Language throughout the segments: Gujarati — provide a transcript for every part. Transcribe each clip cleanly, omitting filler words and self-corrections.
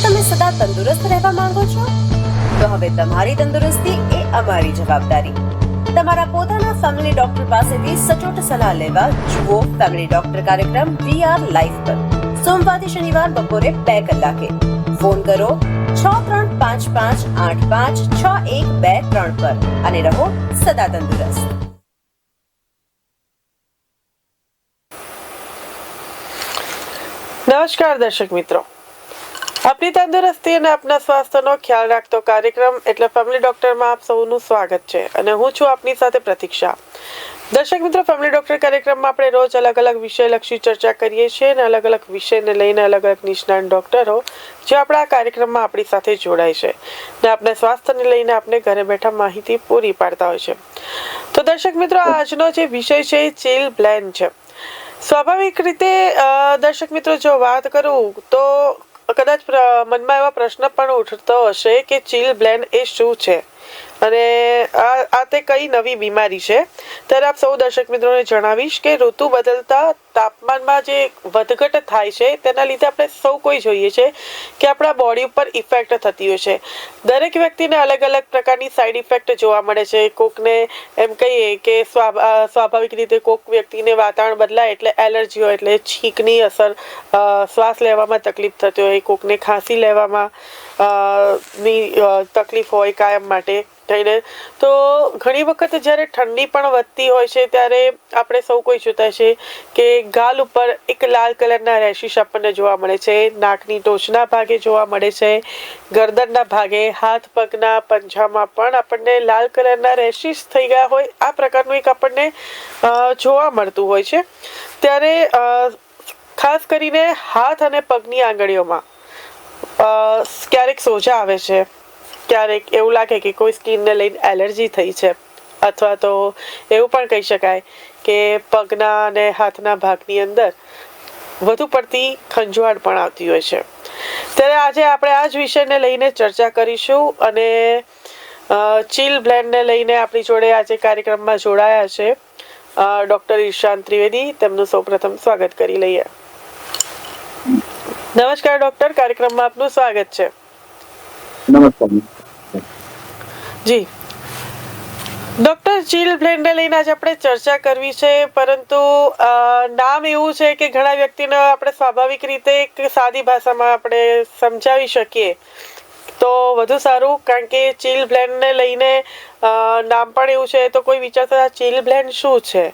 શું તમે સદા તંદુરસ્ત રહેવા માંગો છો? તો હવે તમારી તંદુરસ્તી એ અમારી જવાબદારી. તમારા પોતાના ફેમિલી ડોક્ટર પાસેથી સચોટ સલાહ લેવા જુઓ ફેમિલી ડોક્ટર કાર્યક્રમ VR લાઈવ પર સોમવારથી શનિવાર બપોરે 2 કલાકે. ફોન કરો 6355856123 પર અને રહો સદા તંદુરસ્ત. નમસ્કાર દર્શક મિત્રો, આપની તંદુરસ્તી અને આપના સ્વાસ્થ્યનો ખ્યાલ રાખતો કાર્યક્રમ એટલે ફેમિલી ડોક્ટરમાં આપ સૌનું સ્વાગત છે અને હું છું આપની સાથે પ્રતીક્ષા. દર્શક મિત્રો, ફેમિલી ડોક્ટર કાર્યક્રમમાં આપણે રોજ અલગ અલગ વિષયલક્ષી ચર્ચા કરીએ છીએ અને અલગ અલગ વિષયને લઈને અલગ અલગ નિષ્ણાત ડોક્ટરો જે આપણા કાર્યક્રમમાં આપણી સાથે જોડાય છે અને આપણે સ્વાસ્થ્યને લઈને આપણે ઘરે બેઠા માહિતી પૂરી પાડતા હોય છે. તો દર્શક મિત્રો, આજનો જે વિષય છે એ ચિલ બ્લેન છે. સ્વાભાવિક રીતે દર્શક મિત્રો, જો વાત કરું તો કદાચ મનમાં એવા પ્રશ્ન પણ ઉઠતો હશે કે ચિલ બ્લેન એ શું છે અને આ તે કઈ નવી બીમારી છે. ત્યારે આપ સૌ દર્શક મિત્રોને જણાવીશ કે ઋતુ બદલતા તાપમાનમાં જે વધઘટ થાય છે તેના લીધે આપણે સૌ કોઈ જોઈએ છે કે આપણા બોડી ઉપર ઇફેક્ટ થતી હોય છે. દરેક વ્યક્તિને અલગ અલગ પ્રકારની સાઈડ ઇફેક્ટ જોવા મળે છે. કોકને એમ કહીએ કે સ્વાભાવિક રીતે કોક વ્યક્તિને વાતાવરણ બદલાય એટલે એલર્જી હોય એટલે છીંકની અસર, શ્વાસ લેવામાં તકલીફ થતી હોય, કોકને ખાંસી લેવામાં તકલીફ હોય કાયમ માટે થઈને. તો ઘણી વખત જ્યારે ઠંડી પણ વધતી હોય છે ત્યારે આપણે સૌ કોઈ જોતા છે કે ગાલ ઉપર એક લાલ કલરના રેશિસ આપણને જોવા મળે છે, નાકની ટોચના ભાગે જોવા મળે છે, ગરદનના ભાગે, હાથ પગના પંજામાં પણ આપણને લાલ કલરના રેશિસ થઈ ગયા હોય આ પ્રકારનું એક આપણને જોવા મળતું હોય છે. ત્યારે ખાસ કરીને હાથ અને પગની આંગળીઓમાં ક્યારેક સોજા આવે છે, ક્યારેક એવું લાગે કે કોઈ સ્કિનને લઈને એલર્જી થઈ છે, અથવા તો એવું પણ કહી શકાય કે પગના અને હાથના ભાગની અંદર વધુ પડતી ખંજવાળ પણ આવતી હોય છે. ત્યારે આજે આપણે આ જ વિષયને લઈને ચર્ચા કરીશું અને ચિલ બ્લેનને લઈને આપણી જોડે આજે કાર્યક્રમમાં જોડાયા છે ડોક્ટર ઈશાન ત્રિવેદી. તેમનું સૌપ્રથમ સ્વાગત કરી લઈએ. નમસ્કાર ડોક્ટર, કાર્યક્રમમાં આપનું સ્વાગત છે. નમસ્કાર જી ડોક્ટર, ચિલ બ્લેનને લઈને આજે આપણે ચર્ચા કરવી છે, પરંતુ નામ એવું છે કે ઘણા વ્યક્તિને આપણે સ્વાભાવિક રીતે એક સાદી ભાષામાં આપણે સમજાવી શકીએ તો વધુ સારું, કારણ કે ચિલ બ્લેનને લઈને નામ પણ એવું છે તો કોઈ વિચારતા ચિલ બ્લેન શું છે.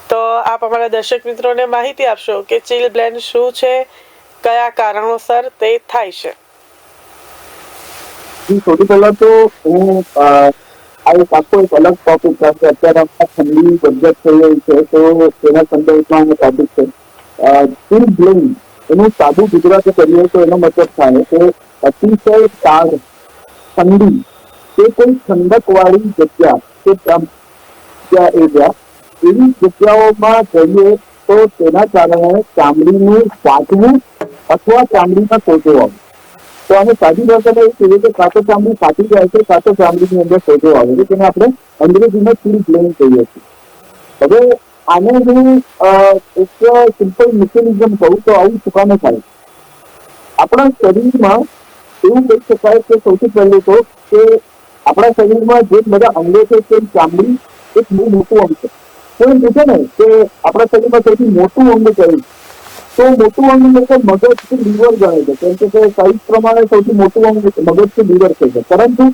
તો આપ અમારા દર્શક મિત્રોને માહિતી આપશો કે ચિલ બ્લેન શું છે, કયા કારણોસર તે થાય છે. સૌથી પહેલા તો હું આ એક આખો એક અલગ ટોપિક છે. અત્યારે ઠંડી વધઘટ થઈ રહી છે તો તેના સંદર્ભમાં ટોપિક છે ચિલ બ્લેન. એનું સાદું ગુજરાતી કરીએ તો એનો મતલબ થાય કે અતિશય તાપ, ઠંડી કે કોઈ ઠંડક વાળી જગ્યા કે એરિયા, એવી જગ્યાઓમાં જઈએ તો તેના કારણે ચામડીનું ફાટવું અથવા ચામડીમાં સોજો આવે. તો આને સાદી ભાષામાં એવું કહીએ કે કાં તો ચામડી ફાટી જાય છે, કાં તો ચામડીની અંદર સોજો આવે છે, તેને આપણે અંગ્રેજીમાં ચિલ બ્લેન કહીએ છીએ. હવે આને હું એક સિમ્પલ મિકેનિઝમ કહું તો આવું સુકાને થાય. આપણા શરીરમાં એવું કહી શકાય કે સૌથી પહેલું તો કે આપણા શરીરમાં જે બધા અંગો છે તે ચામડી એક બહુ મોટું અંગ છે. કોઈ પૂછે ને કે આપણા શરીરમાં સૌથી મોટું અંગ કયું, તો મોટું અંગ લોકો મગજ કે લીવર ગણે છે, કેમ કે સાઈઝ પ્રમાણે સૌથી મોટું અંગ મગજ કે લીવર છે. પરંતુ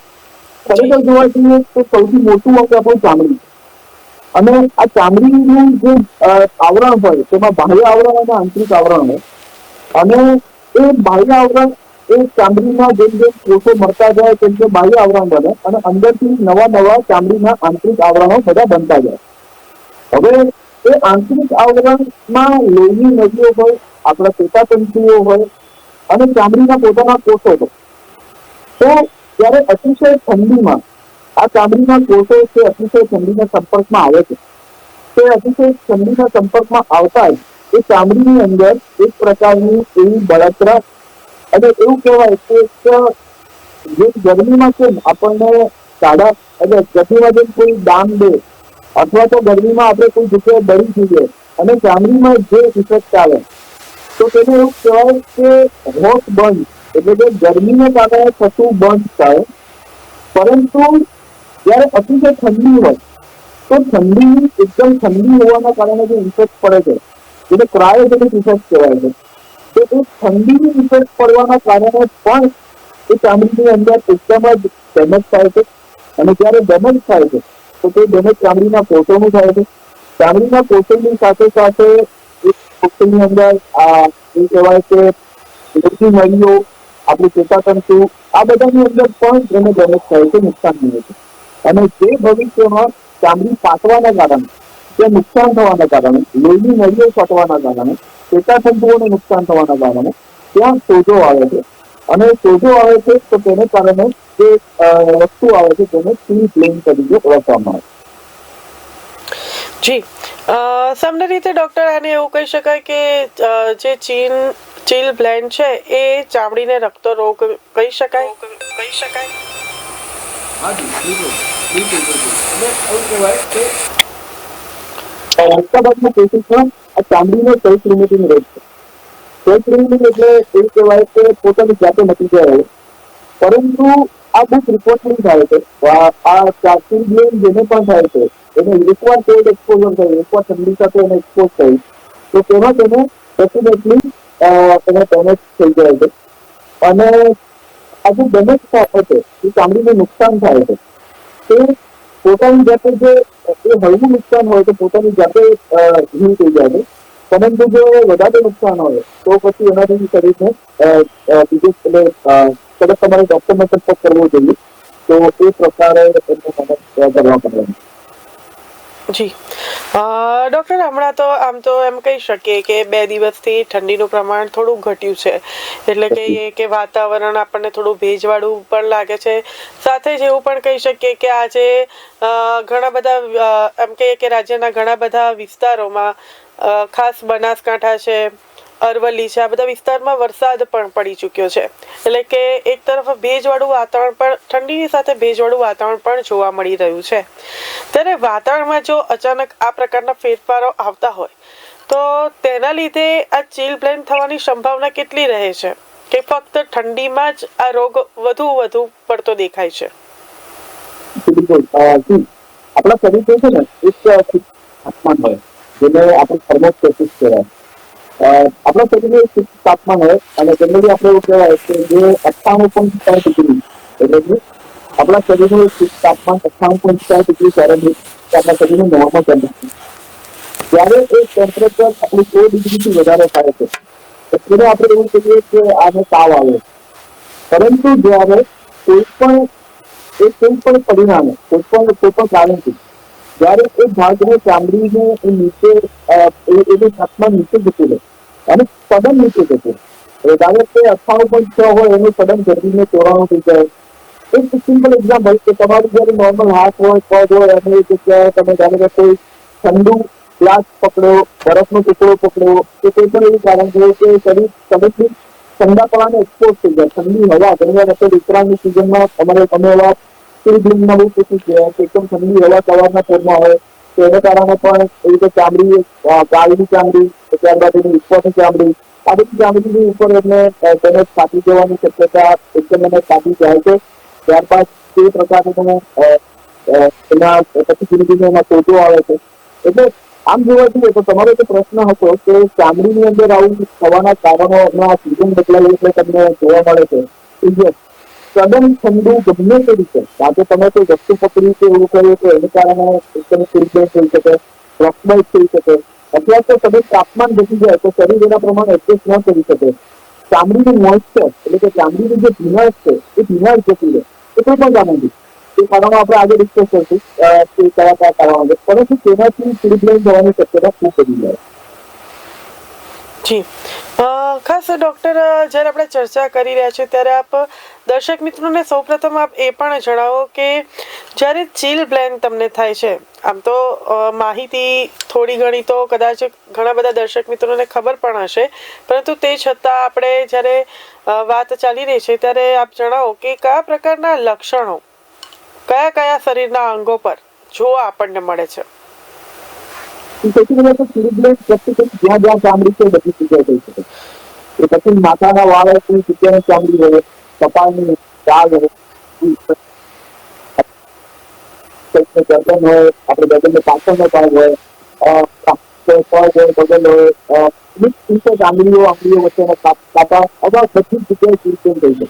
ખરેખર જોવા જઈએ તો સૌથી મોટું અંગ આપણું ચામડી. અને આ ચામડીનું જે આવરણ હોય તેમાં બાહ્ય આવરણ અને આંતરિક આવરણ હોય, અને એ બાહ્ય આવરણ એ ચામડીમાં જેમ જેમ કોષો મળતા જાય તેમ તેમ બાહ્ય આવરણ બને અને અંદરથી નવા નવા ચામડીના આંતરિક આવરણો બધા બનતા જાય. હવે એ આંતરિક આવરણમાં લોહીની નદીઓ હોય, આપણા ચેતાતંતુઓ હોય અને ચામડીના પોતાના કોષો હોય. તો જ્યારે અતિશય ઠંડીમાં આ ચામડીના કોષો છે અતિશય ઠંડીના સંપર્કમાં આવે છે, તે અતિશય ઠંડીના સંપર્કમાં આવતા જ એ ચામડીની અંદર એક પ્રકારની એવી બળતરા અને એવું કહેવાય કે જે ગરમીમાં કેમ આપણને સાડા એટલે ગરમીમાં જેમ કોઈ દામ દે અથવા તો ગરમીમાં આપણે કોઈ જગ્યાએ ડરી જઈએ અને ચામડીમાં જે ઇફેક્ટ આવે તો તેને એવું કહેવાય કે હોટ બર્ન એટલે કે ગરમીને કારણે થતું બંધ થાય, પરંતુ જયારે અતિશય ઠંડી હોય તો ઠંડી એકદમ ઠંડી હોવાના કારણે જે ઇફેક્ટ પડે છે જેને ક્રાયોજેનિક ઇફેક્ટ કહેવાય છે, તો એ ઠંડીની ઇફેક્ટ પડવાના કારણે પણ એ ચામડીની અંદર એકદમ જ ડેમેજ થાય છે. અને જયારે ડેમેજ થાય છે તો તે ડેમેજ ચામડીના કોષોનું થાય છે. ચામડીના કોષોની સાથે સાથે એક કોષની અંદર એ કહેવાય કે લોહી નળીઓ, આપણું ચેતાતંતુ, આ બધાની અંદર પણ એને ડેમેજ થાય છે, નુકસાન મળે છે. અને જે ભવિષ્યમાં ચામડી ફાટવાના કારણે, ત્યાં નુકસાન થવાના કારણે, લોહીની નળીઓ ફાટવાના કારણે, ચેતાતંતુઓને નુકસાન થવાના કારણે ત્યાં સોજો આવે છે. અને સોજો આવે છે તો તેને કારણે જે વસ્તુ આવે છે તેને ચીલ બ્લેન તરીકે ઓળખવામાં આવે. જી, સામાન્ય રીતે ડોક્ટર આને એવું કહી શકાય કે જે ચીલ બ્લેન્ડ છે એ ચામડીને લગતો રોગ કહી શકાય. હા જી, બિલકુલ. અને એવું કહેવાય કે મોટાભાગના કેસીસમાં આ ચામડીનો સેલ્ફ લિમિટિંગ રોગ છે. સેલ્ફ લિમિટિંગ એટલે એવું કહેવાય કે પોતાની જાતે મટી જાય, પરંતુ આ બહુ ફ્રિકવન્ટલી થાય છે. આ ચીલ બ્લેન જેને પણ થાય છે એને એકવાર કોલ્ડ એક્સપોઝર થયું, એકવાર ઠંડી સાથે એને એક્સપોઝ થયું તો તેમાં તેને ડેફિનેટલી એને ડેમેજ થઈ જાય છે. અને આ જે ડેમેજ થાય છે એ ચામડીને નુકસાન થાય છે, તે પોતાની જાતે જે એ હળવું નુકસાન હોય તો પોતાની જાતે હીલ થઈ જાય છે. પરંતુ જો વધારે નુકસાન હોય તો પછી એનાથી શરીરને બીજું કદાચ તમારે ડોક્ટરનો સંપર્ક કરવો જોઈએ, તો એ પ્રકારે એમને મદદ કરવા પડે. જી, ડોક્ટર હમણાં તો આમ તો એમ કહી શકીએ કે 2 દિવસથી ઠંડીનું પ્રમાણ થોડું ઘટ્યું છે, એટલે કે વાતાવરણ આપણને થોડું ભેજવાળું પણ લાગે છે. સાથે જ એવું પણ કહી શકીએ કે આજે ઘણા બધા એમ કહીએ કે રાજ્યના ઘણા બધા વિસ્તારોમાં, ખાસ બનાસકાંઠા છે, અરવલ્લી છે, આ બધા વિસ્તારમાં વરસાદ પણ પડી ચૂક્યો છે. એટલે કે એક તરફ ભેજવાળું વાતાવરણ પણ, ઠંડીની સાથે ભેજવાળું વાતાવરણ પણ જોવા મળી રહ્યું છે. ત્યારે વાતાવરણમાં જો અચાનક આ પ્રકારના ફેરફારો આવતા હોય તો તેના લીધે આ ચીલ બ્લેન થવાની સંભાવના કેટલી રહે છે, કે ફક્ત ઠંડીમાં જ આ રોગ વધુ પડતો દેખાય છે? બિલકુલ. આપણા શરીર છે ને એક તાપમાન હોય જેને આપણે થર્મોસ્ટેટિક કહેવાય. આપણા શરીરનું એક તાપમાન હોય અને જનરલી આપણે એવું કહેવાય કે જે 98.6 ડિગ્રી, એટલે કે આપણા શરીરનું એક તાપમાન 98.6 ડિગ્રી ફેરનહીટ આપણા શરીરનું નોર્મલ ટેમ્પરેચર. જ્યારે એ ટેમ્પરેચર આપણું 100 ડિગ્રીથી વધારે થાય છે તો તેને આપણે એવું કહીએ કે આને તાવ આવે. પરંતુ જ્યારે કોઈ પણ પરિણામે, કોઈ પણ કારણથી જ્યારે એ ભાગને ચામડીને એ નીચે એનું તાપમાન નીચે જતું રહે અને સડન નીચે જતું રહે, ધારો કે 98.6 હોય એનું સડન ગરમીને 94 થઈ જાય. એક સિમ્પલ એક્ઝામ્પલ કે તમારું જયારે નોર્મલ હાથ હોય, પગ હોય અને એ જગ્યાએ તમે ધારો કે કોઈ ઠંડુ ગ્લાસ પકડો, બરફનો ટુકડો પકડો કે કોઈ પણ એવું કારણ છે કે શરીર સડનલી ઠંડા પડાને એક્સપોઝ થઈ જાય. ઠંડી હવા ઘણી વાર ઉત્તરાયણની સિઝનમાં તમે એવા બ્લિંગમાં બહુ પૂછી ગયા કે એકદમ ઠંડી હવા સવારના પોરમાં હોય તો એને કારણે પણ એ રીતે ચામડી, ગાળની ચામડી, ત્યારબાદ એની ઉપરની ચામડી, આ બધી ચામડીની ઉપર એમને તેને ફાટી જવાની શક્યતા એકદમ એને ફાટી જાય છે. ત્યારબાદ તે પ્રકારનું એના પછી ધીરે ધીરે એમાં સોજો આવે છે. એટલે આમ જોવા જઈએ તો તમારો જે પ્રશ્ન હતો કે ચામડીની અંદર આવું થવાના કારણો આ સિઝન બદલાય એટલે તમને જોવા મળે છે. સડન ઠંડુ ગમે તે રીતે, આજે તમે કોઈ વસ્તુ પકડી કે એવું કર્યું તો એને કારણે એકદમ સિરદર્દ થઈ શકે, ફ્રોસ્ટબાઇટ થઈ શકે, અથવા તો તમે તાપમાન ઘટી જાય તો શરીર એના પ્રમાણે એડજસ્ટ ન કરી શકે. ચામડીનું મોઇસ્ચર એટલે કે ચામડીની જે ભીનાશ છે એ ભીનાશ જતી રહે, એ કોઈ પણ કારણથી. એ કારણો આપણે આજે ડિસ્કસ કરશું કે કયા કારણો છે, પરંતુ તેનાથી ચીલ બ્લેન થવાની શક્યતા ખૂબ વધી જાય. જી, ખાસ ડોક્ટર જ્યારે આપણે ચર્ચા કરી રહ્યા છીએ ત્યારે આપ દર્શક મિત્રોને સૌપ્રથમ આપ એ પણ જણાવો કે જ્યારે ચીલ બ્લેન તમને થાય છે, આમ તો માહિતી થોડી ઘણી તો કદાચ ઘણા બધા દર્શક મિત્રોને ખબર પણ હશે, પરંતુ તે છતાં આપણે જ્યારે વાત ચાલી રહી છે ત્યારે આપ જણાવો કે કયા પ્રકારના લક્ષણો કયા શરીરના અંગો પર જોવા આપણને મળે છે? સૌથી પહેલા તો ચીલ બ્લેન જ્યાં ચામડી છે બધી જગ્યાએ થઈ શકે. એ પછી માથાના વાળ હોય કોઈ જગ્યાની ચામડી હોય, કપાળની ડાઘ હોય, ગરદન હોય, આપણે ગરદનનો પાછળનો ભાગ હોય, પગ હોય, બગલ હોય, આંગળીઓ વચ્ચેના કાપા, આવા બધી જ જગ્યાએ ચીરચેન થઈ છે.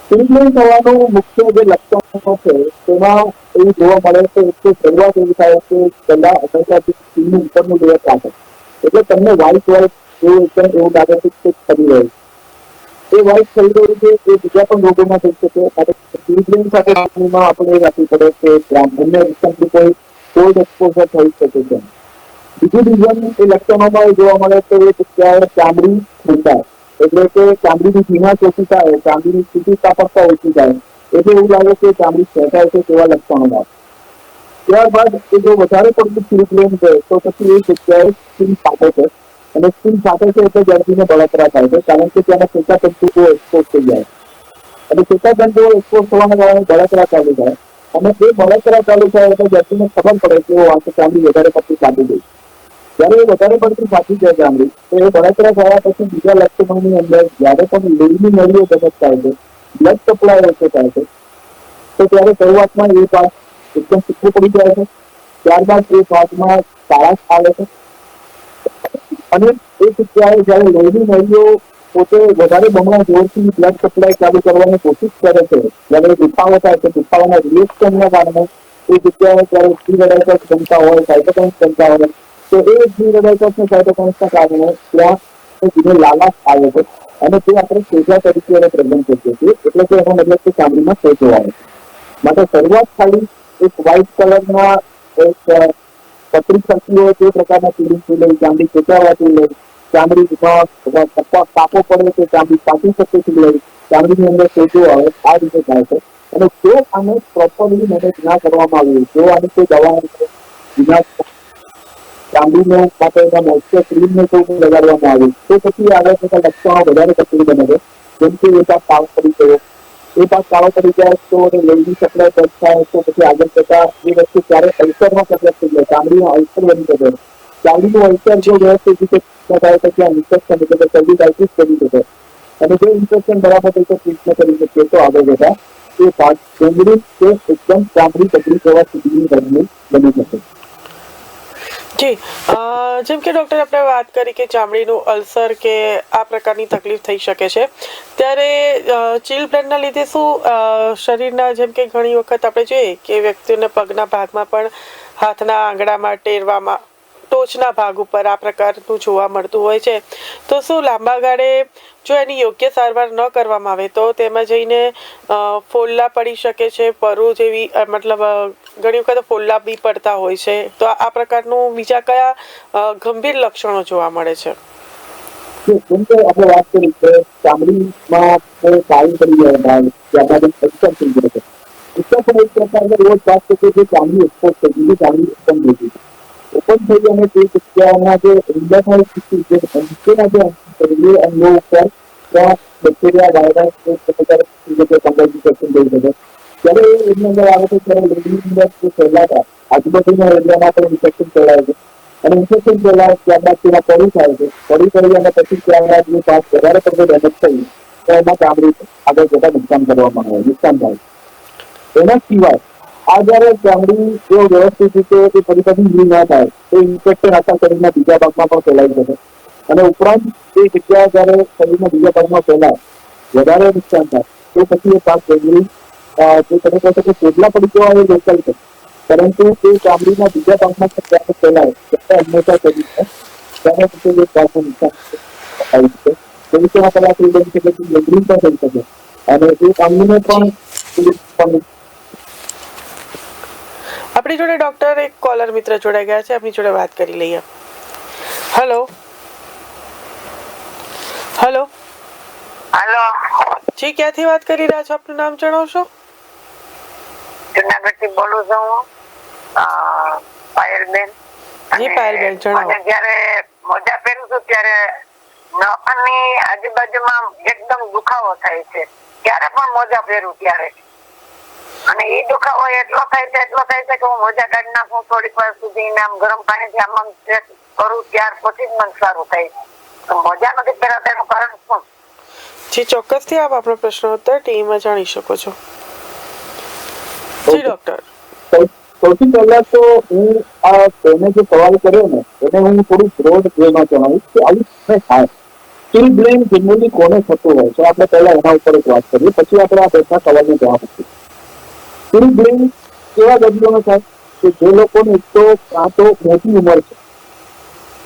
ચીરચેન થવાનું મુખ્ય જે લક્ષણો છે તેમાં એવું જોવા મળે છે કે શરૂઆત એવી થાય કે પહેલા હંમેશા સ્કીનનું ઉપરનું લેયર કાઢે, એટલે તમને વ્હાઇટ એવું એકદમ એવું લાગે છે કે થઈ રહ્યું એ વ્હાઇટ થઈ રહ્યું છે. એ બીજા પણ રોગોમાં થઈ શકે. ચીરચેન સાથે આપણે એ રાખવું પડે કે અન્ય રિસન્ટલી કોઈ કોલ્ડ એક્સપોઝર થઈ શકે છે. બીજું રીઝન એ લક્ષણોમાં જોવા મળે તો એ જગ્યાએ ચામડી ખેંચાય, એટલે કે ચામડીની ભીનાશ ઓછી થાય, ચામડીની સ્થિતિસ્થાપકતા ઓછી થાય, એટલે એવું લાગે કે ચામડી ખેંચાય છે તેવા લક્ષણોમાં. ત્યારબાદ એ જો વધારે પડતું ચીરચેન છે તો પછી એ જગ્યાએ સ્કીન ફાટે છે, અને સ્કીન ફાટે છે એટલે દર્દીને બળતરા થાય છે, કારણ કે ત્યાંના ચેતાતંતુઓ એક્સપોઝ થઈ જાય, અને ચેતાતંતુઓ એક્સપોઝ થવાના કારણે બળતરા ચાલુ થાય, અને એ બળતરા ચાલુ થાય એટલે દર્દીને ખબર પડે કે ચામડી વધારે પડતી ફાટી ગઈ. જ્યારે એ વધારે પડતી ફાટી જાય ચામડી તો એ બળતરા થયા પછી બીજા લક્ષણોની અંદર જ્યારે પણ લોહીની નળીઓ ડેમેજ થાય છે, બ્લડ સપ્લાય ઓછો થાય છે, તો ત્યારે શરૂઆતમાં એ ભાગ એકદમ સૂકું પડી જાય છે. ત્યારબાદ એ ભાગમાં કાળાશ આવે છે, અને એ જગ્યાએ જ્યારે લોહીની નળીઓ પોતે વધારે બમણા જોરથી બ્લડ સપ્લાય ચાલુ કરવાની કોશિશ કરે છે, જ્યારે દુખાવો થાય છે, દુખાવાના રિએક્શનના કારણે એ જગ્યાએ જ્યારે ફ્રી રેડિકલ્સ બનતા હોય, સાયટોકાઇન્સ બનતા હોય, તો એ ફ્રી રેડિકલ્સ અને સાયટોકાઇન્સના કારણે ત્યાં ધીમે લાલાશ આવે છે, અને તે આપણે સોજા તરીકે એને પ્રેઝન્ટ કરીએ છીએ. એટલે કે એનો મતલબ કે ચામડીમાં સોજો આવે છે. માટે શરૂઆત ખાલી એક વ્હાઇટ કલરના એક પતરી થતી હોય તે પ્રકારના ફિલિંગથી લઈ, ચામડી ખેંચાવાથી લઈ, ચામડીમાં કાપો પડે તો ચામડી ફાટી શકે છે લઈ, ચામડીની અંદર સોજો આવે, આ રીતે થાય છે. અને જો આને પ્રોપરલી મેનેજ ના કરવામાં આવે, જો આની કોઈ દવા ચામડીને માટેના મોઇશ્ચર ક્રીમને કોઈ લગાડવામાં આવે તો પછી આગળ જતા લક્ષણો વધારે તકલીફ બને છે. જેમ કે એ ભાગ કાળો પડી ગયો, એ ભાગ કાળો પડી જાય તો લોહીની સપ્લાય બંધ થાય તો પછી આગળ જતા એ વસ્તુ ત્યારે અલ્સરમાં કન્વર્ટ થઈ જાય, ચામડીનો અલ્સર બની શકે. ચામડીનું અલ્સર જો વ્યવસ્થિત રીતે થાય તો ત્યાં ઇન્ફેક્શન એટલે સર્વિકાઇટિસ કરી શકે, અને જો ઇન્ફેક્શન બરાબર રીતે ટ્રીટ ન કરી શકીએ તો આગળ જતા એ ભાગ કેન્દ્રિત કે એકદમ ચામડી તકલીફ જેવા સ્થિતિની બની શકે. જી, જેમ કે ડૉક્ટર આપણે વાત કરી કે ચામડીનું અલ્સર કે આ પ્રકારની તકલીફ થઈ શકે છે, ત્યારે ચીલ બ્લડના લીધે શું શરીરના, જેમ કે ઘણી વખત આપણે જોઈએ કે વ્યક્તિઓને પગના ભાગમાં પણ હાથના આંગળામાં, ટેરવામાં, ટોચના ભાગ ઉપર આ પ્રકારનું જોવા મળતું હોય છે, તો શું લાંબા ગાળે જો એની યોગ્ય સારવાર ન કરવામાં આવે તો તેમાં જઈને ફોલ્લા પડી શકે છે, પરુ જેવી, મતલબ ઘણી વખત ફોલ્લા બી પડતા હોય છે, તો આ પ્રકારનું બીજા કયા ગંભીર લક્ષણો જોવા મળે છે? જેમ કે આપણે વાત કરી કે ચામડીમાં કાળી પડી જાય ભાગ, ત્યારબાદ એક્સર થઈ જાય છે. એક્સર પણ એક પ્રકારની રોજ વાત છે કે જે ચામડી એક્સપોઝ થઈ ગઈ, ચામડી ઓપન થઈ ગઈ, ઓપન થઈ ગઈ, અને તે જગ્યાના જે ઇન્ડરનલ ટિશ્યુ જે નીચેના જે અંગો ઉપર ત્યાં બેક્ટેરિયા, વાયરસ કમ્યુનિકેશન થઈ શકે. જ્યારે એની અંદર આવે છે ત્યારે લોહીની અંદર જે ફેલાતા આજુબાજુના એરિયામાં પણ ઇન્ફેક્શન ફેલાય છે, અને ઇન્ફેક્શન ફેલાય ત્યારબાદ તેમાં પડી થાય છે. પડી કરી અને પછી ત્યારબાદ જે ભાગ વધારે પડતો ડેમેજ થયું તો એમાં ચામડી આગળ જતા નુકસાન કરવામાં આવે, નુકસાન થાય. એના સિવાય આ જયારે ચામડી જો વ્યવસ્થિત રીતે એ ફરી ન થાય તો ઇન્ફેક્શન આખા શરીરના બીજા ભાગમાં પણ ફેલાઈ શકે, અને ઉપરાંત એ જગ્યા જયારે શરીરના બીજા ભાગમાં ફેલાય, વધારે નુકસાન થાય તો પછી એ ભાગ કેન્દ્રી જે તમે કહો છો કે ફેફલા પડી જવા એ લોકલ છે, પરંતુ એ ચામડીના બીજા ભાગમાં જ્યારે ફેલાય ત્યારે હંમેશા શરીરને ત્યારે પછી એ ભાગનું નુકસાન થાય છે. ભવિષ્યમાં કદાચ એ બની શકે કે લેબરિંગ પણ થઈ શકે, અને એ ચામડીને પણ આપણી જોડે ડોક્ટર એક કોલર મિત્ર જોડાઈ ગયા છે, આપણી જોડે વાત કરી લઈએ. હેલો હેલો હેલો, જી, ક્યાંથી વાત કરી રહ્યા છો? આપનું નામ જણાવશો? જુનાગઢથી બોલું છું હું, પાયલબેન. જી પાયલબેન, જણાવો. મને જયારે મોજા પહેરું છું ત્યારે નખની આજુબાજુમાં એકદમ દુખાવો થાય છે, ક્યારે પણ મોજા પહેરું ત્યારે, અને એ દુખાવો એટલો થાય છે કે હું મોજા કાઢી નાખું થોડીક વાર સુધી, આમ ગરમ પાણીથી આમ કરું ત્યાર પછી જ મને સારું થાય. તો મોજા નથી પહેરાતા એનું કારણ શું? જી ચોક્કસથી આપ આપણો પ્રશ્નોત્તર ટીવીમાં જાણી શકો છો. જી ડોક્ટર. સૌથી પહેલા તો હું આ તેને જે સવાલ કર્યો ને એને હું થોડું બ્રોડ વેમાં જણાવીશ કે આવું થાય. સ્ટીલ બ્લેમ જનરલી કોને થતું હોય છે આપણે પહેલા એના ઉપર જ વાત કરીએ, પછી આપણે આ બધા સવાલનો જવાબ આપીએ. સ્ટીલ બ્લેમ કેવા દર્દીઓનો થાય કે જે લોકોને એક તો કાં તો મોટી ઉંમર છે,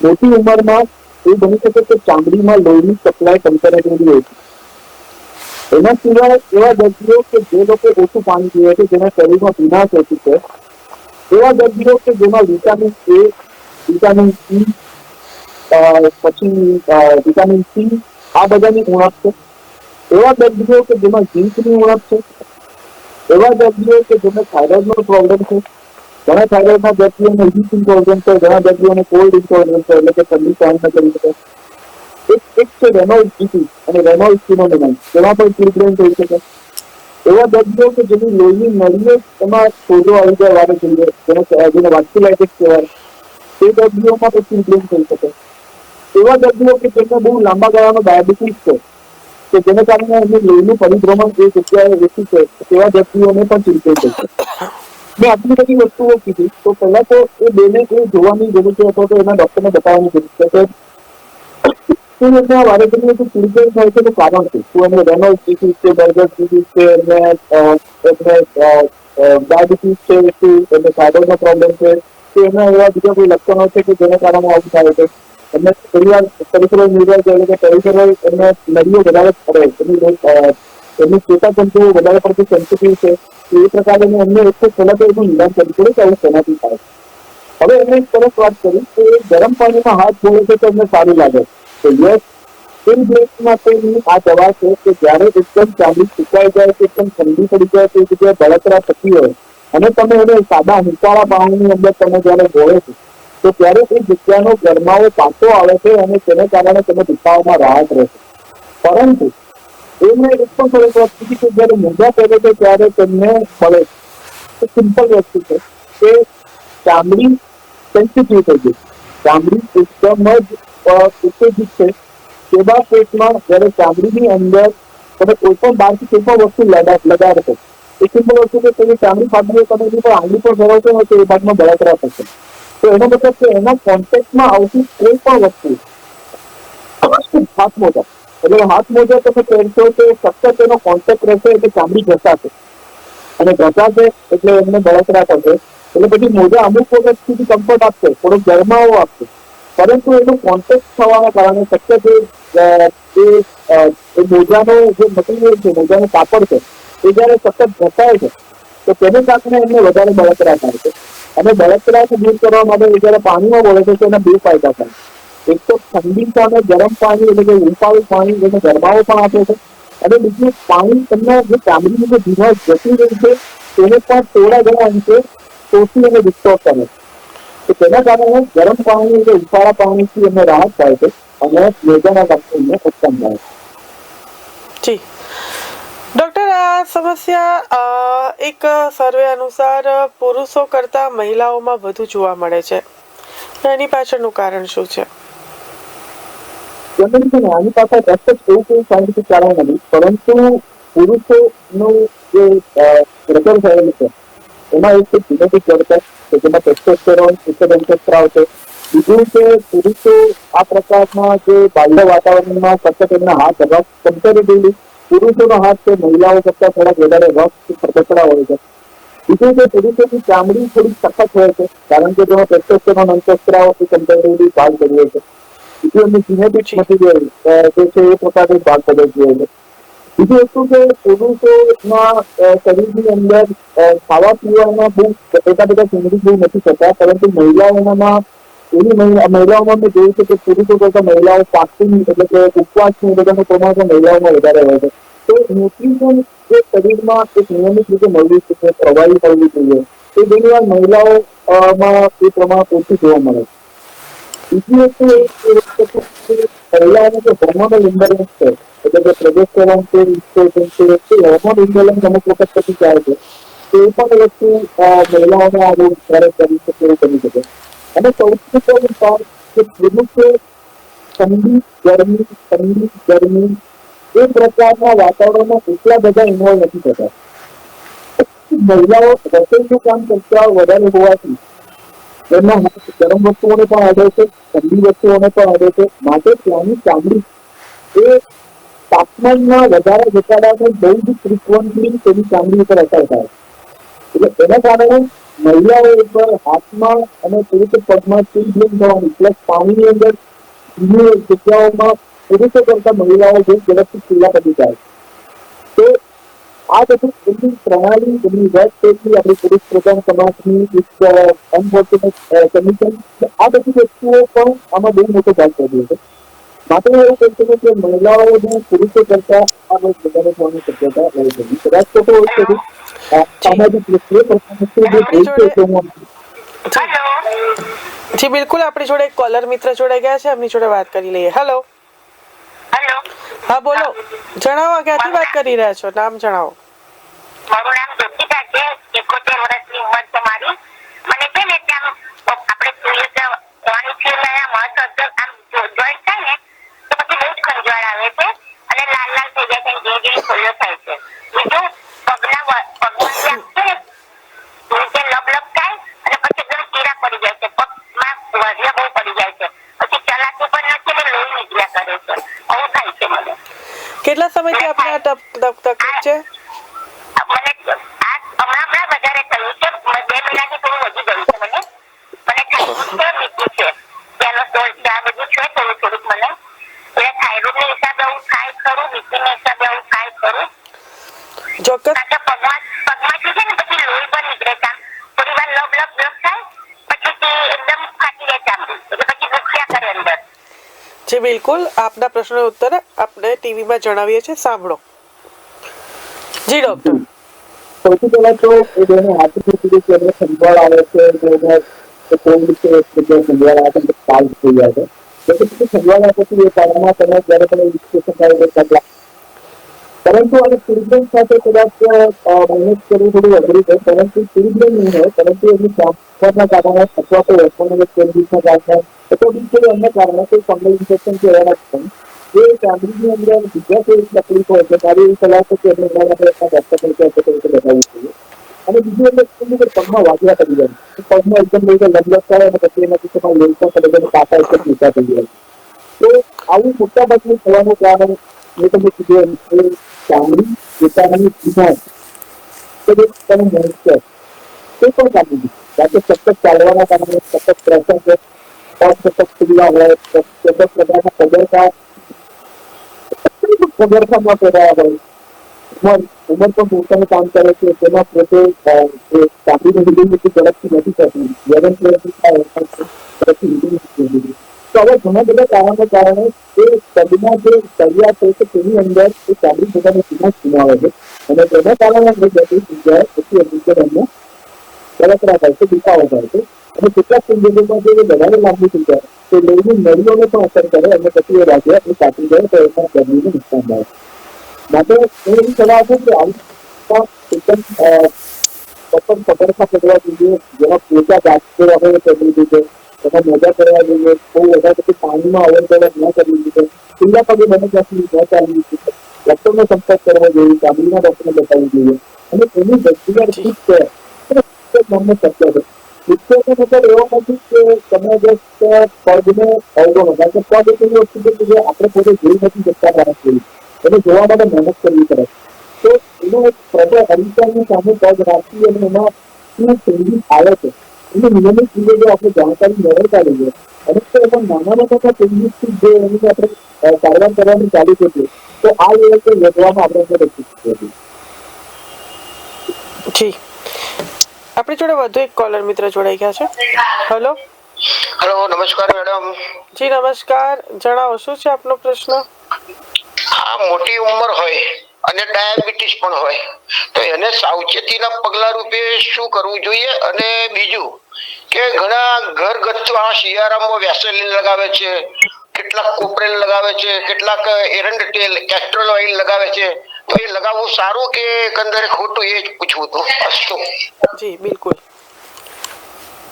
મોટી ઉંમરમાં એ બની શકે કે ચામડીમાં લોહીની સપ્લાય કમ્પેરેટિવલી હોય છે. એના સિવાય એવા દર્દીઓ કે જે લોકો ઓછું પાણી પીવે છે, જેના શરીરમાં ભીનાશ ઓછી છે, એવા દર્દીઓ કે જેમાં વિટામિન એ, વિટામિન સી, પછી વિટામિન સી આ બધાની ઉણપ છે, એવા દર્દીઓ કે જેમાં ઝીંકની ઉણપ છે, એવા દર્દીઓ કે જેને થાઇરોઇડનો પ્રોબ્લેમ છે, ઘણા થાઇરોઇડના દર્દીઓને હીટિંગ પ્રોબ્લેમ છે, ઘણા દર્દીઓને કોલ્ડ ઇન્ટોલરન્સ છે, એટલે કે ઠંડી સહન ન કરી શકે. એક છે રેનોલ્ડ ડિસીઝ અને રેનોલ્ડ ફિનોમિનન, તેમાં પણ ચિલ્ડ્રન થઈ શકે. એવા દર્દીઓ કે જેની લોહીની નળીઓ એમાં સોજો આવી જાય વારે જોઈએ, જેને વાસ્ક્યુલાઇટિસ કહેવાય, તે દર્દીઓમાં પણ ચિલ્ડ્રન થઈ શકે. એવા દર્દીઓ કે જેમને બહુ લાંબા ગાળાનો ડાયાબિટીસ છે, કે જેને કારણે એમનું લોહીનું પરિભ્રમણ એ જગ્યાએ ઓછું છે, તેવા દર્દીઓને પણ ચિલ્ડ્રન થઈ શકે. મેં આટલી બધી વસ્તુઓ કીધી તો પહેલા તો એ બેને એ જોવાની જરૂર છે અથવા તો એના ડોક્ટરને બતાવવાની જરૂર છે કે શું એમને વારે ઘડીએ તો ચિલ્ડ્રન થાય છે તો કારણ છે શું એમને રેનોલ્ડ ડિસીઝ છે, બર્ગર ડિસીઝ છે, એમને ડાયાબિટીસ છે, શું એમને થાઇરોઇડનો પ્રોબ્લેમ છે, કે એમના એવા બીજા કોઈ લક્ષણો છે કે જેના કારણે આવું થાય છે. એમને પરિવાર પેરિફેરલ ન્યુરોન એટલે કે પેરિફેરલ એમને નળીઓ વધારે પડે, એમની ચેતાતંતુઓ વધારે પડતી સેન્સિટિવ છે, એ પ્રકારે એમને એક તો પહેલા તો એનું નિદાન કરવું પડે કે આવું શેનાથી થાય. હવે એમને એક સરસ વાત કરી કે ગરમ પાણીમાં હાથ ધોવે છે તો એમને સારું લાગે તો યસ, સ્ટીલ બ્લેક માટેની આ દવા છે કે જ્યારે એકદમ ચામડી સુકાઈ જાય કે એકદમ ઠંડી પડી જાય તે જગ્યાએ બળતરા થતી હોય અને તમે એને સાદા હુંફાળા પાણીની અંદર તમે જ્યારે ધોવે છો તો ત્યારે એ જગ્યાનો ગરમાવો પાછો આવે છે અને તેને કારણે તમે દુખાવામાં રાહત રહે છે. પરંતુ એમને એક પણ સરસ વાત કીધી કે જ્યારે મોજા પહેરે છે ત્યારે તેમને મળે છે. સિમ્પલ વસ્તુ છે કે ચામડી સેન્સિટિવ થઈ ગઈ, ચામડી એકદમ જ ઉત્તેજિત છે. તેવા પેટમાં જ્યારે ચામડીની અંદર તમે કોઈ પણ બહારથી કોઈ પણ વસ્તુ લગાડશો, એ સિમ્પલ વસ્તુ કે તેની ચામડી ફાટી તમે એની પર આંગળી પર ફેરવશો ને તો એ ભાગમાં બળતરા થશે. તો એનો મતલબ કે એના કોન્ટેક્ટમાં આવતી કોઈ પણ વસ્તુ હાથ મોજા, એટલે હાથ મોજા તમે પહેરશો તો સતત એનો કોન્ટેક્ટ રહેશે એટલે ચામડી ઘસાશે અને ઘસાશે એટલે એમને બળતરા થશે. એટલે પછી મોજા અમુક વખત સુધી કમ્ફર્ટ આપશે, થોડો ગરમાવો આપશે, પરંતુ એનું કોન્ટેક્ટ થવાના કારણે શક્ય છે એ મોજાનો જે મટીરિયલ છે, મોજાનું કાપડ છે, એ જયારે સતત ઘસાય છે તો તેને કારણે એમને વધારે બળતરા થાય છે. અને બળતરાને દૂર કરવા માટે જયારે પાણીમાં બોલે છે તો એના બે ફાયદા થાય. એક તો ઠંડી સામે ગરમ પાણી એટલે કે હુંફાળું પાણી એને ગરમાવો પણ આપે છે અને બીજું પાણી તમને જે ચામડીની જે ભીનાશ જતી રહી છે તેને પણ થોડા ઘણા અંશે શોષી અને ડિસ્ટોર્બ કરે છે. તો તેના કારણે ગરમ પાણી એટલે હુંફાળા પાણીથી એમને રાહત થાય છે અને યોજાના લક્ષણને ઉત્પન્ન થાય છે. જી ડોક્ટર, આ સમસ્યા એક સર્વે અનુસાર પુરુષો કરતા મહિલાઓમાં વધુ જોવા મળે છે, એની પાછળનું કારણ શું છે? આની પાસે ચોક્કસ એવું કોઈ સાયન્ટિફિક કારણ નથી, પરંતુ પુરુષોનું જે પ્રચાર થયેલું છે એમાં એક જીનેટિક ઘડતર કે જેમાં ટેસ્ટોસ્ટેરોન ઉચ્ચ છે. બીજું કે પુરુષો આ પ્રકારના જે બાહ્ય વાતાવરણમાં સતત એમના હાથ રફ કમ્પેરેટિવલી પુરુષોનો હાથ છે મહિલાઓ કરતા થોડાક વધારે રફ ફટકડા હોય છે. બીજું કે પુરુષોની ચામડી થોડી સખત હોય છે કારણ કે જેમાં ટેસ્ટોસ્ટેરોન અંતઃસ્ત્રાવ કમ્પેરેટિવલી ભાગ ભજવે છે. બીજું એમની જીનેટિક મટીરિયલ જે છે એ પ્રકારે ભાગ ભજવતી હોય છે. બીજું વસ્તુ કે પુરુષોના શરીરની અંદર ખાવા પીવામાં બહુ એટલા બધા કેન્દ્રિત બહુ નથી થતા, પરંતુ મહિલાઓમાં મહિલાઓમાં મેં જોયું છે કે પુરુષો કરતા મહિલાઓ ફાસ્ટિંગ એટલે કે ઉપવાસનું બધાનું પ્રમાણ પણ મહિલાઓમાં વધારે હોય છે. તો ન્યુટ્રિશન જે શરીરમાં એક નિયમિત રીતે મળવું છે, પ્રવાહી મળવું જોઈએ, એ ઘણી વાર મહિલાઓમાં એ પ્રમાણ ઓછું જોવા મળે છે. બીજી વસ્તુ મહિલાઓનો જે હોર્મોનલ ઇમ્બેલેન્સ છે એટલે કે પ્રોજેસ્ટેરોન છે, ઇસ્ટ્રોજન છે, એ હોર્મોન ઇમ્બેલેન્સ અમુક વખત પછી જાય છે. તો એ પણ વસ્તુ મહિલાઓને આ રોગ ક્યારેક કરી શકે એવું બની શકે. અને સૌથી મોટો ભાગ કે પુરુષો ઠંડી ગરમી એ પ્રકારના વાતાવરણમાં એટલા બધા ઇન્વોલ્વ નથી થતા. મહિલાઓ રસોઈનું કામ કરતા વધારે હોવાથી એમના હાથ ગરમ વસ્તુઓને પણ અડે છે, ઠંડી વસ્તુઓને પણ અડે છે. માટે ત્યાંની ચામડી એ તાપમાનમાં વધારા ઘટાડાને બહુ જ ફ્રીક્વન્ટલી તેની ચામડી ઉપર અસર થાય. એટલે એના કારણે મહિલાઓ ઉપર હાથમાં અને તે રીતે પગમાં ચીજ થવાની પ્લસ પાણીની અંદર જગ્યાઓમાં પુરુષો કરતા મહિલાઓ જે ઝડપથી ખુલ્લા પડી જાય. તો આ બધું એમની પ્રણાલી એમની વર્ક પેટની આપણી પુરુષ પ્રધાન સમાજની એક અનફોર્ચ્યુનેટ કન્ડિશન. આ બધી વસ્તુઓ પણ આમાં બહુ મોટો ભાગ ભજવે છે. માટે એવું કહી શકું કે મહિલાઓને પુરુષો કરતા આ બહુ વધારે થવાની શક્યતા રહે છે. કદાચ તો હોય છે સામાજિક દ્રષ્ટિએ પણ જે જોઈ છે તો હું જી બિલકુલ, આપણી જોડે એક કોલર મિત્ર જોડાઈ ગયા છે, એમની જોડે વાત કરી લઈએ. હેલો. હા બોલો, જણાવો ક્યાંથી વાત કરી રહ્યા છો, નામ જણાવો. મારું નામ જ્યોતિકા છે, 71 વર્ષની ઉંમર છે મારી. મને છે ને ત્યાં આપણે જોઈએ કે વાણીથી મહત્વ આમ જોઈન્ટ થાય ને તો પછી બહુ જ ખંજવાળ આવે છે અને લાલ લાલ થઈ જાય છે, ધીરે ધીરે ખોલ્યો થાય છે. બીજું પગમાં જે છે નીચે લપ થાય અને પછી એકદમ ચીરા પડી જાય છે, પગમાં વજ્ર બહુ પડી જાય છે, પછી ચલાતું પણ નથી ને લોહી નીકળ્યા કરે છે. આવું થાય છે મને. કેટલા સમયથી આપને આ તકલીફ છે? મને હમણાં વધારે થયું છે, 2 મહિનાથી થોડું વધી ગયું છે. મને થાઇરોઇડ છે, તેનો સ્ટોર છે, આ બધું છે થોડું થોડુંક મને. એટલે થાઇરોઇડના હિસાબે આવું થાય ખરું, બીપીના હિસાબે આવું થાય ખરું. ચોક્કસ પગમાંથી છે ને પછી લોહી પણ નીકળે છે, થોડી વાર લબ થાય પછી તે એકદમ ફાટી જાય ચામડી, એટલે પછી દુખ્યા કરે અંદર. જી બિલકુલ, આપના પ્રશ્નનો ઉત્તર આપણે ટીવીમાં જણાવીએ છીએ, સાંભળો. જી ડોક્ટર. સૌથી પહેલા તો એ બેને હાથથી કીધું કે એમને ખંજવાળ આવે છે, કોવિડ છે જગ્યાએ ખંજવાળ આવે છે, કાલ થઈ જાય છે. પછી ખંજવાળ આવે પછી એ કારણમાં તમે જ્યારે તમે રિજિસ્ટ્રેશન થાય પરંતુ અને ચિલ્ડ્રન સાથે કદાચ મેનેજ કરવું થોડું અઘરું છે. પરંતુ ચિલ્ડ્રન નહીં હોય, પરંતુ એની ટ્રાન્સફરના કારણે અથવા તો હોર્મોનલ ચેન્જીસના કારણે અથવા બીજું અન્ય કારણે કોઈ ફંગલ ઇન્ફેક્શન કે એના જે ચામડીની અંદર બીજા કોઈ તકલીફો હોય છે, મારી એવી સલાહ છે કે એમને એના માટે ડોક્ટર બતાવવું જોઈએ. અને બીજું એટલે પગમાં વાગ્યા કરી જાય, પગમાં એકદમ લંબલત થાય અને પછી એનાથી તમારે લોહીમાં પડે કાંટા એકદમ ઊંચા થઈ જાય. તો આવું મોટા ભાગનું થવાનું કારણ મેં તમને કીધું એ ચામડી પોતાની બીમાર તમે મોઇશ્ચર તે પણ કાઢી દીધું. કારણ કે સતત ચાલવાના કારણે સતત પ્રેશર છે, પગ સતત ખુલ્લા હોય, સતત પ્રકારના પગરખામાં પહેરાયા હોય, ઉંમર પણ પોતાનું કામ કરે છે, તેમાં પોતે ચામડીનું હિલિંગ ઝડપથી નથી થતું, વજન થાય ઝડપથી. તો હવે ઘણા બધા કારણોને કારણે એ પગના જે સળિયા છે તેની અંદર એ ચામડી પોતાની કિંમત ગુમાવે છે અને તેના કારણે જતી જગ્યાએ પછી એમને બળતરા થાય છે, દુખાવો થાય છે. અને કેટલાક સંજોગોમાં જો વધારે લાંબુ થઈ જાય તો લોહીની નળીઓને પણ અસર કરે અને પછી એ રાજ્ય એ કાપી જાય તો એમાં ગરમીને નુકસાન થાય. માટે હું એવી સલાહ આપું કે એકદમ પગરખા પડવા જોઈએ, જેના પોતા ગાંઠો આપણે કરવી જોઈએ, તથા મોજા કરવા જોઈએ, બહુ વધારે પછી પાણીમાં અવર ન કરવી જોઈએ, ખુલ્લા પગે બને ત્યાંથી ન ચાલવી જોઈએ, ડોક્ટરનો સંપર્ક કરવો જોઈએ, ચામડીના ડોક્ટરને બતાવવું જોઈએ. અને એની વ્યક્તિગત ઠીક છે તમને શક્ય છે. શિક્ષકનો મતલબ એવો નથી કે તમે જસ્ટ પગને અવગણો, કારણ કે પગ એક એવી વસ્તુ છે કે આપણે પોતે જોઈ નથી શકતા માણસ જોઈ, એને જોવા માટે મહેનત કરવી પડે. તો એનો એક પ્રજા અરીસાની સામે પગ રાખી અને એમાં શું ચેન્જીસ આવે છે એની નિયમિત રીતે જો આપણે જાણકારી મેળવતા રહીએ અને તો એમાં નાના નાના ચેન્જીસથી જો એની આપણે સારવાર કરવાની ચાલુ કરીએ તો આ લેવલ પર વધવામાં આપણે રખી શકીએ છીએ. જી, આપણી જોડે વધુ એક કોલર મિત્ર જોડાઈ ગયા છે. હેલો. હેલો, નમસ્કાર મેડમ. જી નમસ્કાર, જણાવો શું છે આપનો પ્રશ્ન? આ મોટી ઉંમર હોય અને ડાયાબિટીસ પણ હોય તો એને સાવચેતીના પગલા રૂપે શું કરવું જોઈએ? અને બીજું કે ઘણા ઘરગથ્થુ આ શિયાળામાં વેસલીન લગાવે છે, કેટલાક કોપરેલ લગાવે છે, કેટલાક એરંડ તેલ કેસ્ટ્રોલ ઓઇલ લગાવે છે, તો એ લગાવવું સારું કે એકંદરે ખોટું એ જ પૂછવું હતું. જી બિલકુલ.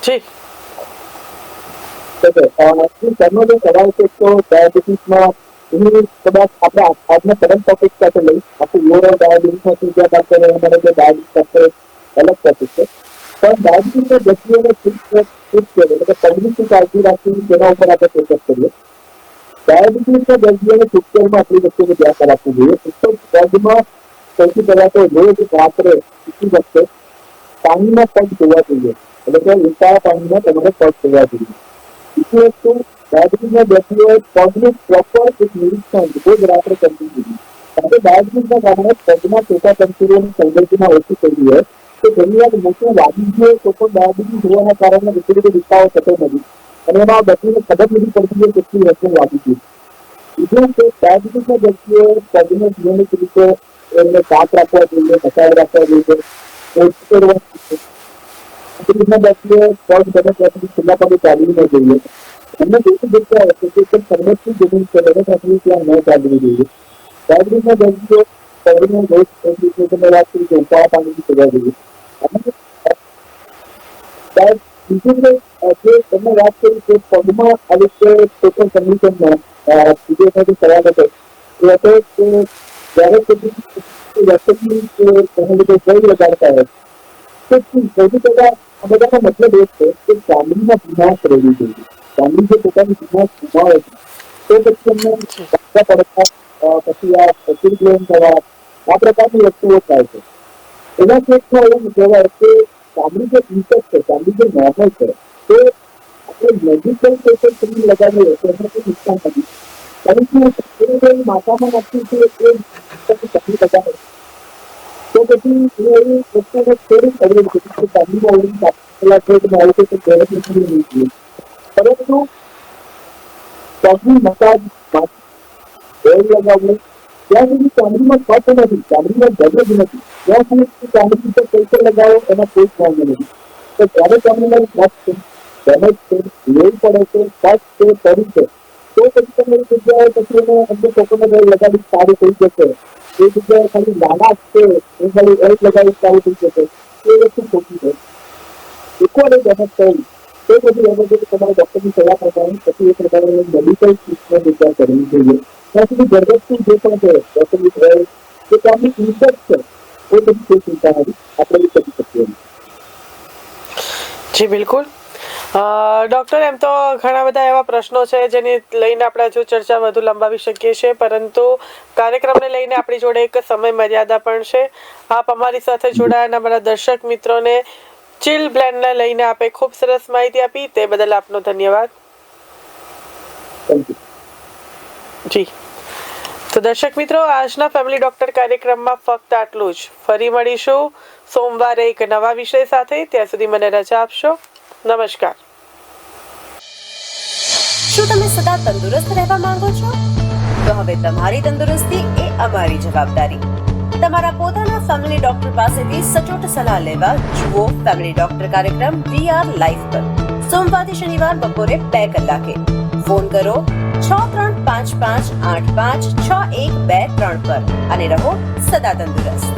જી તેમનો જે સવાલ છે તો ડાયાબિટીસમાં એની કદાચ આપણે આજના કરંટ ટોપિક સાથે લઈ આખું ઓવરઓલ ડાયાબિટીસમાં શું જ્યાં વાત કરીએ અમારે જે ડાયાબિટીસ સાથે અલગ ટોપિક છે પણ ડાયાબિટીસના વ્યક્તિઓને એટલે કે પગની શું કાળજી રાખવી તેના ઉપર આપણે ફોકસ કરીએ. ડાયાબિટીસના દર્દીઓને ફૂટકેરમાં આપણી વસ્તુને ધ્યાન રાખવું જોઈએ. પગમાં સૌથી પહેલા તો રોજ રાત્રે સૂતી વખતે પાણીમાં પગ ધોવા જોઈએ, એટલે કે ઉકાળા પાણીમાં તમારે પગ ધોવા જોઈએ. બીજી વસ્તુ, ડાયાબિટીસના દર્દીઓએ પગનું પ્રોપર એક નિરીક્ષણ રોજ રાત્રે કરવું જોઈએ. કારણ કે ડાયાબિટીસના કારણે પગના ચેતાતંતુઓની સંવેદના ઓછી થઈ હોય તો ઘણી વાર મોટું વાગી ગયું તો પણ ડાયાબિટીસ હોવાના કારણે એટલી બધી દુખાવો થતો નથી અને એમાં બચીને ખબર નથી પડતી કે કેટલી રકમ વાગી ગઈ. બીજું કે ડાયાબિટીસના દર્દીઓએ પગને નિયમિત રીતે એમને સાફ રાખવા જોઈએ, બચાવ રાખવા જોઈએ, ઓછું કરવા જોઈએ. દર્દીઓએ પગ બને ત્યાંથી ખુલ્લા પગે ચાલવું ન જોઈએ. એમને જેવી જગ્યા હશે કે સંરક્ષિત જમીન છે બને ત્યાંથી ત્યાં ન ચાલવું જોઈએ. ડાયાબિટીસના દર્દીઓ પગને રોજ તમે વાત કરી કે ઉકાળા પાણીથી ધોવા જોઈએ. બીજું કે જે તમે વાત કરી કે પગમાં આ રીતે ટોટલ કન્ડિશનમાં બીજો સવાલ હતો એ હતો કે જ્યારે વ્યક્તિની તેને લીધે જઈ લગાડતા હોય તો સૌથી પહેલા આ બધાનો મતલબ એ છે કે ચામડીમાં ભીનાશ રહેવી જોઈએ. ચામડી જે પોતાની ભીનાશ ગુમાવે છે તો પછી એમને પડતા પછી આ એસિડ થવા આ પ્રકારની વસ્તુઓ થાય છે. એનાથી એક એવું કહેવાય કે ચામડી જે ઇન્ફેક્ટ છે, ચામડી જે નોર્મલ છે તો આપણે મેડિકલ પેશન્ટ લગાવીએ તો એમને કોઈ નુકસાન નથી. પરંતુ એ માતામાં નાખી છે એ તકલીફ લગાવે તો પછી એવી વસ્તુને થોડી અવરોધ છે કે ચામડીમાં ઓળી પેલા ટ્રેડમાં આવે છે તો ગેરજ નથી નહીં જોઈએ. પરંતુ પગની મસાજ ઓઇલ લગાવવું ત્યાં સુધી ચામડીમાં કટ નથી, ચામડીમાં દર્દ નથી, ત્યાં સુધી ચામડી પર પૈસે લગાવો એમાં કોઈ પ્રોબ્લેમ નથી. તો જ્યારે ચામડીમાં કટ છે, ડેમેજ છે, લોહી પડે છે, કટ છે, પડી છે તો પછી તમે એ જગ્યાએ પછી એને અંદર કોકોનટ ઓઇલ લગાવી સારું થઈ જશે. એ જગ્યાએ ખાલી લાલાશ છે એ ખાલી ઓઇલ લગાવી સારું થઈ જશે એ વસ્તુ ખોટી છે. એકવાર એ ડેમેજ થયું તો પછી એને જો તમારે ડૉક્ટરની સલાહ પ્રમાણે પછી એ પ્રકારે મેડિકલ ટ્રીટમેન્ટ વિચાર કરવી જોઈએ. ત્યાં સુધી ઘરગથ્થુ જે પણ છે ડૉક્ટરની હોય કે ચામડી ઇન્ફેક્ટ છે તો પછી કોઈ ચિંતા નથી, આપણે એ કરી શકીએ. જી બિલકુલ. ડૉક્ટર, એમ તો ઘણા બધા એવા પ્રશ્નો છે જેને લઈને આપણે હજુ ચર્ચા વધુ લંબાવી શકીએ છીએ, પરંતુ કાર્યક્રમને લઈને આપણી જોડે એક સમય મર્યાદા પણ છે. આપ અમારી સાથે જોડાયા અમારા દર્શક મિત્રોને ચિલ બ્લેન્ડને લઈને આપે ખૂબ સરસ માહિતી આપી, તે બદલ આપનો ધન્યવાદ. જી તો દર્શક મિત્રો, આજના ફેમિલી ડોક્ટર કાર્યક્રમમાં ફક્ત આટલું જ. ફરી મળીશું સોમવારે એક નવા વિષય સાથે. ત્યાં સુધી મને રજા આપશો. નમસ્કાર. શું તમે સદા તંદુરસ્ત રહેવા માંગો છો? તો હવે તમારી તંદુરસ્તી એ અમારી જવાબદારી. તમારા પોતાના ફેમિલી ડોક્ટર પાસેથી સચોટ સલાહ લેવા જુઓ ફેમિલી ડોક્ટર કાર્યક્રમ VR લાઈવ પર સોમવારથી શનિવાર બપોરે 2 કલાકે. ફોન કરો 6355856123 પર અને રહો સદા તંદુરસ્ત.